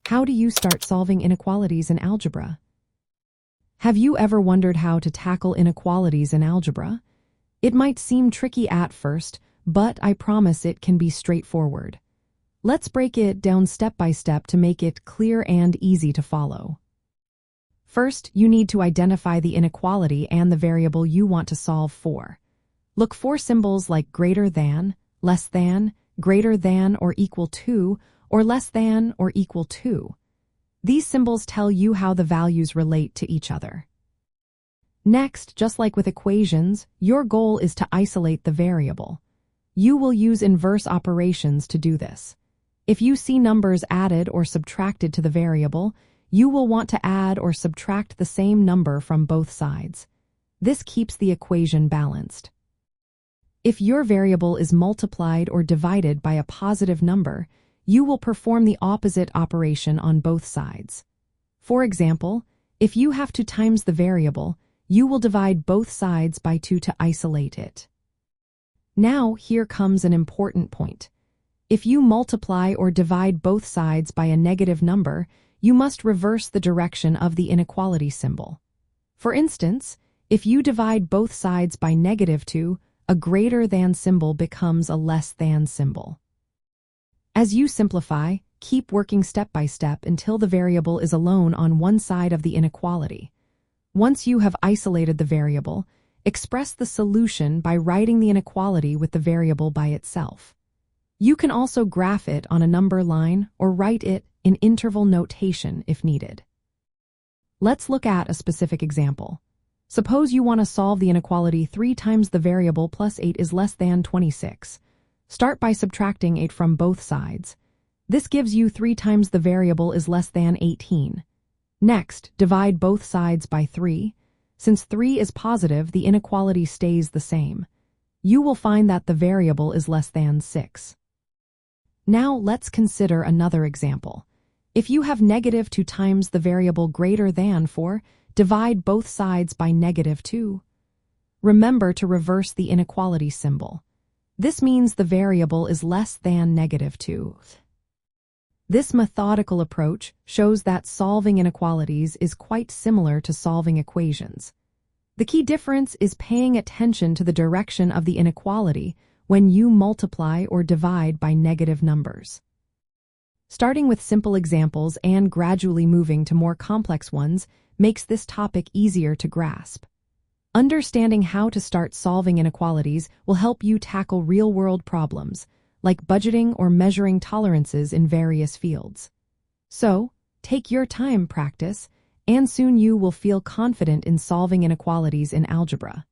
How do you start solving inequalities in algebra? Have you ever wondered how to tackle inequalities in algebra? It might seem tricky at first, but I promise it can be straightforward. Let's break it down step by step to make it clear and easy to follow. First, you need to identify the inequality and the variable you want to solve for. Look for symbols like greater than, less than, greater than or equal to, or less than or equal to. These symbols tell you how the values relate to each other. Next, just like with equations, your goal is to isolate the variable. You will use inverse operations to do this. If you see numbers added or subtracted to the variable, you will want to add or subtract the same number from both sides. This keeps the equation balanced. If your variable is multiplied or divided by a positive number, you will perform the opposite operation on both sides. For example, if you have to times the variable, you will divide both sides by 2 to isolate it. Now, here comes an important point. If you multiply or divide both sides by a negative number, you must reverse the direction of the inequality symbol. For instance, if you divide both sides by -2, a greater than symbol becomes a less than symbol. As you simplify, keep working step by step until the variable is alone on one side of the inequality. Once you have isolated the variable, express the solution by writing the inequality with the variable by itself. You can also graph it on a number line or write it in interval notation if needed. Let's look at a specific example. Suppose you want to solve the inequality 3 times the variable plus 8 is less than 26. Start by subtracting 8 from both sides. This gives you 3 times the variable is less than 18. Next, divide both sides by 3. Since 3 is positive, the inequality stays the same. You will find that the variable is less than 6. Now let's consider another example. If you have -2 times the variable greater than 4, divide both sides by -2. Remember to reverse the inequality symbol. This means the variable is less than -2. This methodical approach shows that solving inequalities is quite similar to solving equations. The key difference is paying attention to the direction of the inequality when you multiply or divide by negative numbers. Starting with simple examples and gradually moving to more complex ones makes this topic easier to grasp. Understanding how to start solving inequalities will help you tackle real-world problems, like budgeting or measuring tolerances in various fields. So, take your time, practice, and soon you will feel confident in solving inequalities in algebra.